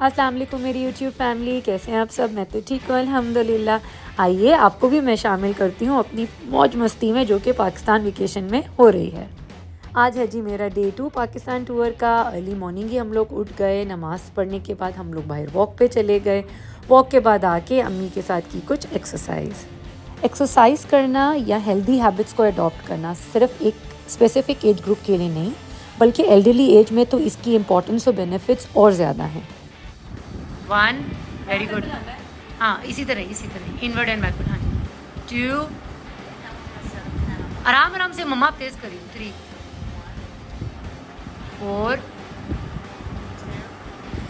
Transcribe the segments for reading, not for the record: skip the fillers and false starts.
अस्सलाम वालेकुम मेरी यूट्यूब फैमिली, कैसे हैं आप सब। मैं तो ठीक हूँ अल्हम्दुलिल्लाह। आइए आपको भी मैं शामिल करती हूँ अपनी मौज मस्ती में, जो कि पाकिस्तान वेकेशन में हो रही है। आज है जी मेरा डे 2 पाकिस्तान टूर का। अर्ली मॉर्निंग ही हम लोग उठ गए, नमाज़ पढ़ने के बाद हम लोग बाहर वॉक पे चले गए। वॉक के बाद आके अम्मी के साथ की कुछ एक्सरसाइज करना या हेल्दी हैबिट्स को अडॉप्ट करना सिर्फ एक स्पेसिफिक एज ग्रुप के लिए नहीं, बल्कि एल्डरली एज में तो इसकी इम्पोर्टेंस और बेनिफिट्स और ज़्यादा हैं। 1 वेरी गुड। हाँ, इसी तरह इनवर्ड एंड बैकवर्ड। हाँ, 2 आराम आराम से मम्मा तेज करी। 3 4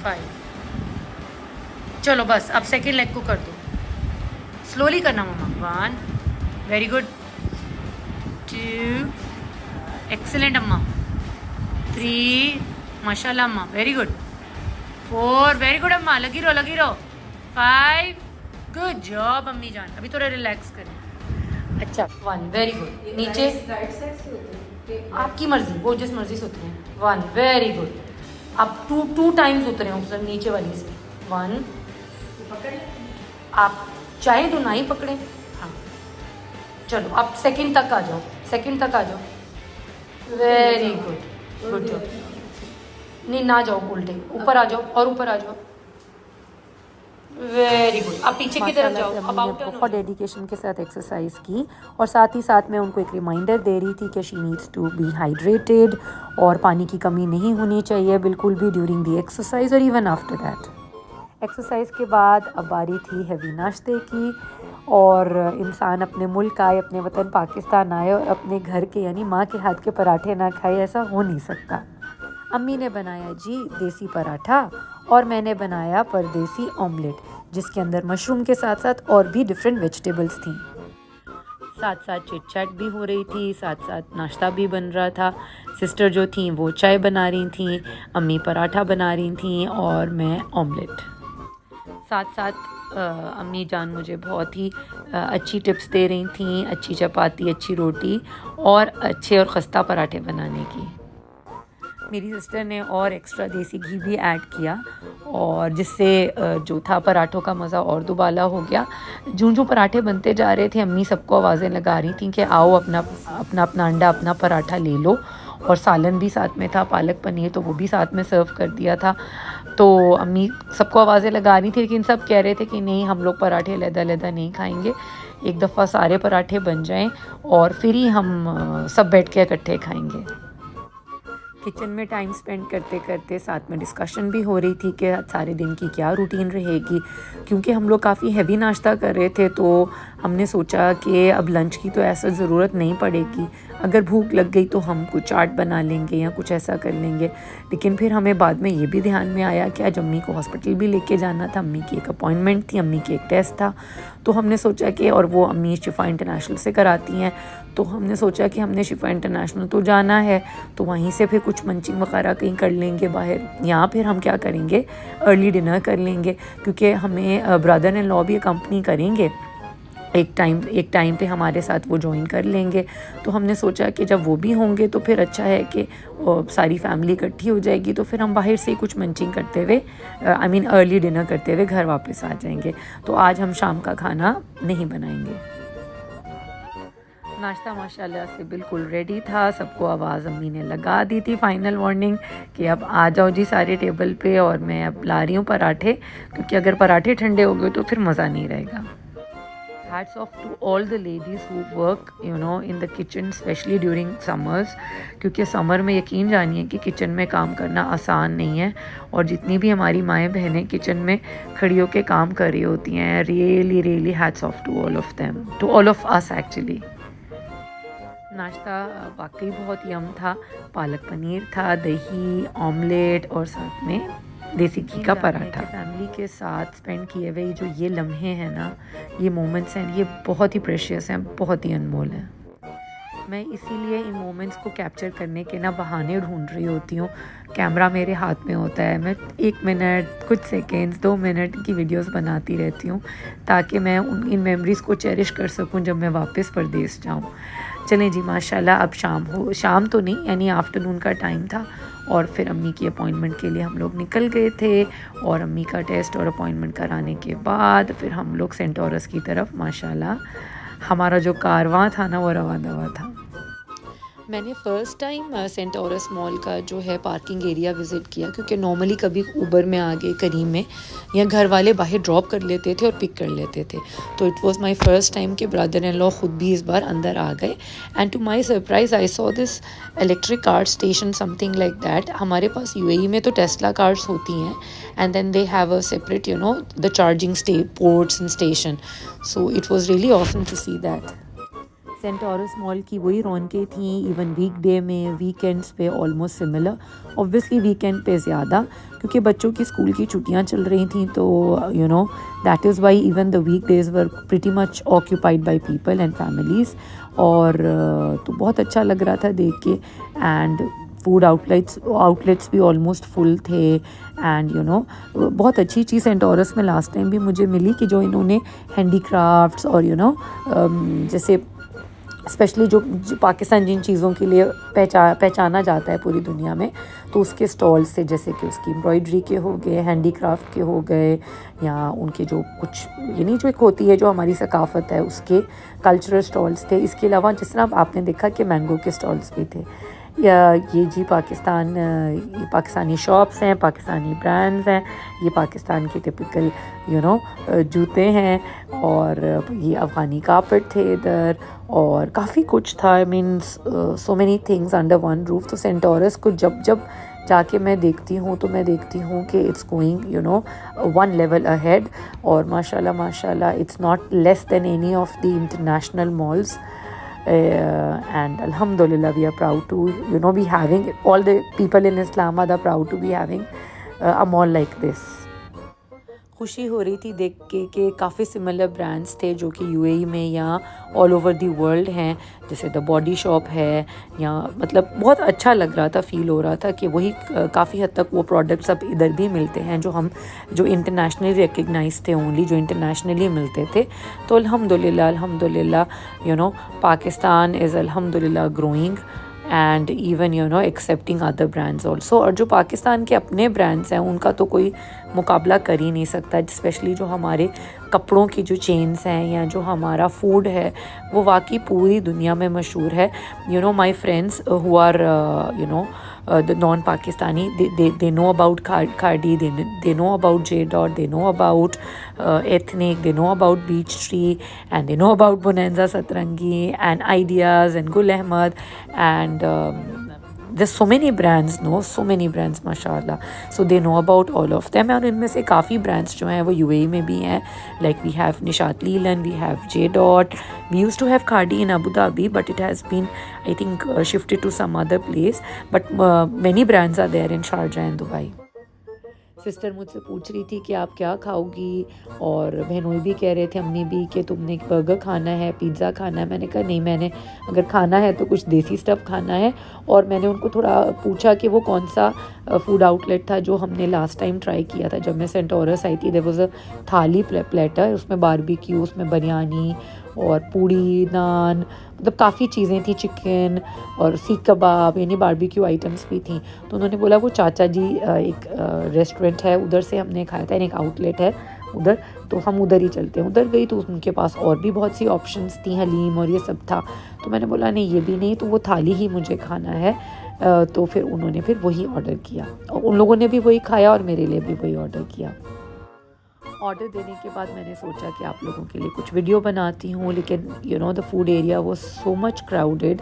5। चलो बस अब सेकेंड लेग को कर दो, स्लोली करना मम्मा। 1 वेरी गुड, 2 एक्सेलेंट अम्मा, 3 माशाल्लाह अम्मा वेरी गुड, 4 वेरी गुड अम्मा, लगी रहो। 5 गुड जॉब अम्मी जान। अभी थोड़ा रिलैक्स करें। अच्छा 1 वेरी गुड। नीचे आपकी मर्जी, वो जिस मर्जी से उतरे। 1 वेरी गुड। अब 2 टाइम्स उतरे हो नीचे वाली से। 1 आप चाहे तो ना ही पकड़े। हाँ चलो अब सेकंड तक आ जाओ। Very good job. नहीं ना जाओ उल्टे, ऊपर आ जाओ। Very good. अब पीछे की तरफ जाओ। अब आउट बहुत डेडिकेशन के साथ एक्सरसाइज की और साथ ही साथ मैं उनको एक रिमाइंडर दे रही थी कि she needs to be hydrated और पानी की कमी नहीं होनी चाहिए बिल्कुल भी ड्यूरिंग दी एक्सरसाइज और इवन आफ्टर दैट। एक्सरसाइज के बाद अब बारी थी हैवी नाश्ते की, और इंसान अपने मुल्क आए, अपने वतन पाकिस्तान आए और अपने घर के यानी माँ के हाथ के पराठे ना खाए, ऐसा हो नहीं सकता। अम्मी ने बनाया जी देसी पराठा और मैंने बनाया परदेसी ऑमलेट, जिसके अंदर मशरूम के साथ साथ और भी डिफरेंट वेजिटेबल्स थी। साथ साथ चिट चैट भी हो रही थी, साथ साथ नाश्ता भी बन रहा था। सिस्टर जो थी वो चाय बना रही थी, अम्मी पराठा बना रही थी और मैं ऑमलेट। साथ साथ अम्मी जान मुझे बहुत ही अच्छी टिप्स दे रही थी, अच्छी चपाती, अच्छी रोटी और अच्छे और खस्ता पराठे बनाने की। मेरी सिस्टर ने और एक्स्ट्रा देसी घी भी ऐड किया, और जिससे जो था पराठों का मज़ा और दुबाला हो गया। जो पराठे बनते जा रहे थे अम्मी सबको आवाज़ें लगा रही थी कि आओ अपना अंडा, अपना पराठा ले लो। और सालन भी साथ में था, पालक पनीर, तो वो भी साथ में सर्व कर दिया था। तो अम्मी सबको आवाज़ें लगा रही थी, लेकिन सब कह रहे थे कि नहीं हम लोग पराठे लैदा नहीं खाएंगे, एक दफ़ा सारे पराठे बन जाएं और फिर ही हम सब बैठ के इकट्ठे खाएंगे। किचन में टाइम स्पेंड करते करते साथ में डिस्कशन भी हो रही थी कि सारे दिन की क्या रूटीन रहेगी, क्योंकि हम लोग काफ़ी हैवी नाश्ता कर रहे थे। तो हमने सोचा कि अब लंच की तो ऐसा ज़रूरत नहीं पड़ेगी, अगर भूख लग गई तो हम कुछ चाट बना लेंगे या कुछ ऐसा कर लेंगे। लेकिन फिर हमें बाद में ये भी ध्यान में आया कि आज अम्मी को हॉस्पिटल भी लेके जाना था, अम्मी की एक अपॉइंटमेंट थी, अम्मी की एक टेस्ट था। तो हमने सोचा कि, और वो अम्मी शिफा इंटरनेशनल से कराती हैं, तो हमने सोचा कि हमने शिफा इंटरनेशनल तो जाना है, तो वहीं से फिर कुछ मंचिंग वगैरह कहीं कर लेंगे बाहर, या फिर हम क्या करेंगे अर्ली डिनर कर लेंगे, क्योंकि हमें ब्रदर इन लॉ भी कंपनी करेंगे एक टाइम पे हमारे साथ वो ज्वाइन कर लेंगे। तो हमने सोचा कि जब वो भी होंगे तो फिर अच्छा है कि सारी फैमिली इकट्ठी हो जाएगी, तो फिर हम बाहर से ही कुछ मंचिंग करते हुए अर्ली डिनर करते हुए घर वापस आ जाएंगे। तो आज हम शाम का खाना नहीं बनाएंगे। नाश्ता माशाल्लाह से बिल्कुल रेडी था, सबको आवाज़ अम्मी ने लगा दी थी, फाइनल वार्निंग कि अब आ जाओ जी सारे टेबल पे, और मैं अब ला रही हूँ पराठे, क्योंकि अगर पराठे ठंडे हो गए तो फिर मज़ा नहीं रहेगा। Hats off to all the ladies who work in the kitchen, especially during summers, क्योंकि समर में यकीन जानिए कि किचन में काम करना आसान नहीं है। और जितनी भी हमारी माएँ बहनें किचन में खड़ी होकर काम कर रही होती हैं, really hats off to all of them, to all of us actually। नाश्ता वाकई बहुत यम था, पालक पनीर था, दही, ऑमलेट और साथ में देसी घी का पराठा। फैमिली के साथ स्पेंड किए हुए जो ये लम्हे हैं ना, ये मोमेंट्स हैं, ये बहुत ही प्रेशियस हैं, बहुत ही अनमोल हैं। मैं इसीलिए इन मोमेंट्स को कैप्चर करने के ना बहाने ढूंढ रही होती हूँ। कैमरा मेरे हाथ में होता है, मैं 1 मिनट, कुछ सेकेंड्स, 2 मिनट की वीडियोस बनाती रहती हूँ, ताकि मैं इन मेमोरीज़ को चेरिश कर सकूँ जब मैं वापस परदेस जाऊँ। चलें जी माशाल्लाह अब शाम तो नहीं यानी आफ्टरनून का टाइम था और फिर अम्मी की अपॉइंटमेंट के लिए हम लोग निकल गए थे और अम्मी का टेस्ट और अपॉइंटमेंट कराने के बाद फिर हम लोग सेंट ऑरस की तरफ माशाल्लाह हमारा जो कारवां था ना वो रवा दवा था। मैंने first time Centaurus mall का जो है पार्किंग एरिया विज़िट किया क्योंकि नॉर्मली कभी ऊबर में आ गए करीम में या घर वाले बाहर ड्रॉप कर लेते थे और पिक कर लेते थे, तो it was my first time कि ब्रदर इन लॉ ख़ुद भी इस बार अंदर आ गए and to my surprise I saw this electric car station something like that. हमारे पास यूएई में तो टेस्ला कार्स होती हैं and then they have a separate you know the charging ports and station, so it was really awesome to see that. Centaurus mall की वही रौनकें थी even वीकडे में, वीकेंड्स पे ऑलमोस्ट सिमिलर, ऑब्वियसली वीकेंड पे ज़्यादा क्योंकि बच्चों की स्कूल की छुट्टियां चल रही थी, तो you know that is why even the weekdays were pretty much occupied by people and families. और तो बहुत अच्छा लग रहा था देख के एंड फूड आउटलेट्स भी ऑलमोस्ट फुल थे एंड यू नो बहुत अच्छी चीज़ सेंट ऑरस में लास्ट टाइम भी मुझे मिली कि जो इन्होंने हैंडीक्राफ्ट्स और यू नो जैसे स्पेशली जो पाकिस्तान जिन चीज़ों के लिए पहचाना जाता है पूरी दुनिया में, तो उसके स्टॉल्स थे जैसे कि उसकी एम्ब्रॉयडरी के हो गए, हैंडीक्राफ्ट के हो गए या उनके जो कुछ यानी जो एक होती है जो हमारी सकाफ़त है उसके कल्चरल स्टॉल्स थे। इसके अलावा जिस तरह आपने देखा कि मैंगो के स्टॉल्स भी थे। या ये जी ये पाकिस्तानी शॉप्स हैं, पाकिस्तानी ब्रांड्स हैं, ये पाकिस्तान के टिपिकल यू नो जूते हैं और ये अफ़गानी कारपेट थे इधर और काफ़ी कुछ था। I mean so many things under one roof. तो सेंट ऑरस को जब जाके मैं देखती हूँ तो मैं देखती हूँ कि it's going you know one level ahead और माशाल्लाह it's not less than any of the international malls. And alhamdulillah we are proud to you know be having, all the people in Islamabad are proud to be having a mall like this। खुशी हो रही थी देख के कि काफ़ी similar brands थे जो कि यूएई में या ऑल ओवर दी वर्ल्ड हैं, जैसे द बॉडी शॉप है या मतलब बहुत अच्छा लग रहा था, फील हो रहा था कि वही काफ़ी हद तक वो प्रोडक्ट्स अब इधर भी मिलते हैं जो इंटरनेशनली रिकग्नाइज थे, ओनली जो इंटरनेशनली मिलते थे। तो अल्हम्दुलिल्लाह यू नो पाकिस्तान इज़ अल्हम्दुलिल्लाह growing and even you know accepting other brands also. और जो पाकिस्तान के अपने ब्रांड्स हैं उनका तो कोई मुकाबला कर ही नहीं सकता, स्पेशली जो हमारे कपड़ों की जो चेन्स हैं या जो हमारा फूड है वो वाकई पूरी दुनिया में मशहूर है। You know my friends who are you know the non-Pakistani, they know about Khadi, they know about J Dot, they know about Ethnic, they know about Beach Tree and they know about Bonanza Satrangi and Ideas and Gul Ahmad and there's so many brands माशाल्लाह, so they know about all of them। और इनमें से काफ़ी brands जो हैं वो UAE में भी हैं, like we have Nishat Leland, we have J Dot, we used to have Khadi in Abu Dhabi but it has been I think shifted to some other place, but many brands are there in Sharjah and Dubai। Sister मुझसे पूछ रही थी कि आप क्या खाओगी और बहनोई भी कह रहे थे, अम्मी भी, कि तुमने बर्गर खाना है, पिज़्ज़ा खाना है। मैंने कहा नहीं, मैंने अगर खाना है तो कुछ देसी स्टफ़ खाना है। और मैंने उनको थोड़ा पूछा कि वो कौन सा फूड आउटलेट था जो हमने लास्ट टाइम ट्राई किया था जब मैं सेंट ऑरस आई थी। देयर वाज अ थाली प्लेटर, उसमें बारबेक्यू, उसमें बिरयानी और पूड़ी, नान, मतलब काफ़ी चीज़ें थी, चिकन और सीख कबाब, यानी बारबेक्यू आइटम्स भी थी। तो उन्होंने बोला वो चाचा जी एक रेस्टोरेंट है उधर से हमने खाया था, एक आउटलेट है उधर, तो हम उधर ही चलते हैं। उधर गई तो उनके पास और भी बहुत सी ऑप्शंस थी, हलीम और ये सब था। तो मैंने बोला नहीं ये भी नहीं, तो वो थाली ही मुझे खाना है। तो फिर उन्होंने फिर वही ऑर्डर किया और उन लोगों ने भी वही खाया और मेरे लिए भी वही ऑर्डर किया। ऑर्डर देने के बाद मैंने सोचा कि आप लोगों के लिए कुछ वीडियो बनाती हूँ, लेकिन you know the food area वो सो मच क्राउडेड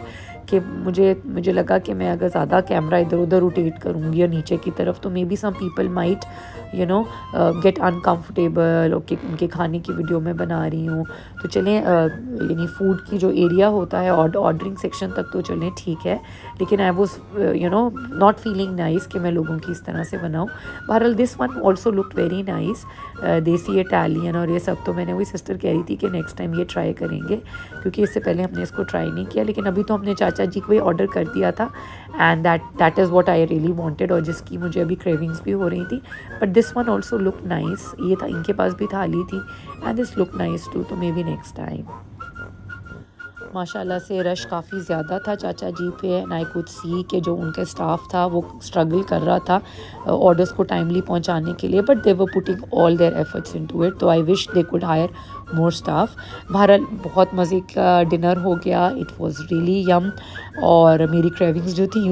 कि मुझे लगा कि मैं अगर ज़्यादा कैमरा इधर उधर रोटेट करूँगी या नीचे की तरफ तो maybe some people might you know get uncomfortable, okay उनके खाने की वीडियो मैं बना रही हूँ। तो चलें यानी फ़ूड की जो एरिया होता है ऑर्डरिंग सेक्शन तक तो चलें ठीक है, लेकिन I was you know not feeling nice कि मैं लोगों की इस तरह से बनाऊँ। बहरहाल this one also look very nice, देसी इटालियन और ये सब। तो मैंने वही सिस्टर कह रही थी कि नेक्स्ट टाइम ये ट्राई करेंगे, क्योंकि इससे पहले हमने इसको ट्राई नहीं किया। लेकिन अभी तो हमने चाचा जी को ही ऑर्डर कर दिया था and that is what I really wanted, और जिसकी मुझे अभी क्रेविंग्स भी हो रही थी। But this one also look nice, ये था इनके पास भी थाली थी and this look nice too, तो मे बी नेक्स्ट टाइम। माशाल्लाह से रश काफ़ी ज़्यादा था चाचा जी पे एंड आई कुड सी कि जो उनका स्टाफ था वो स्ट्रगल कर रहा था ऑर्डर्स को टाइमली पहुंचाने के लिए, but they were putting all their efforts into it. तो I wish they could hire more staff. बहरहाल बहुत मज़े का डिनर हो गया, इट वाज रियली यम। और मेरी क्रेविंग्स जो थी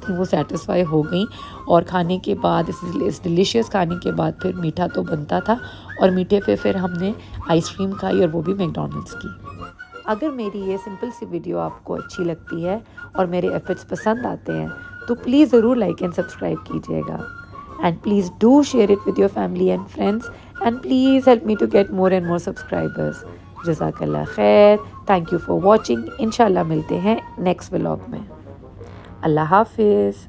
वो सेटिस्फाई हो गई। और खाने के बाद इस डिलीशियस खाने के बाद फिर मीठा तो बनता था, और मीठे पे फिर हमने आइसक्रीम खाई, और वो भी मैकडॉनल्ड्स की। अगर मेरी ये सिंपल सी वीडियो आपको अच्छी लगती है और मेरे एफर्ट्स पसंद आते हैं तो प्लीज़ ज़रूर लाइक एंड सब्सक्राइब कीजिएगा, and please do share it with your family and friends, and please help me to get more and more subscribers. जज़ाकल्लाह खैर, थैंक यू फॉर वॉचिंग। इंशाल्लाह मिलते हैं नेक्स्ट व्लॉग में। अल्लाह हाफिज़।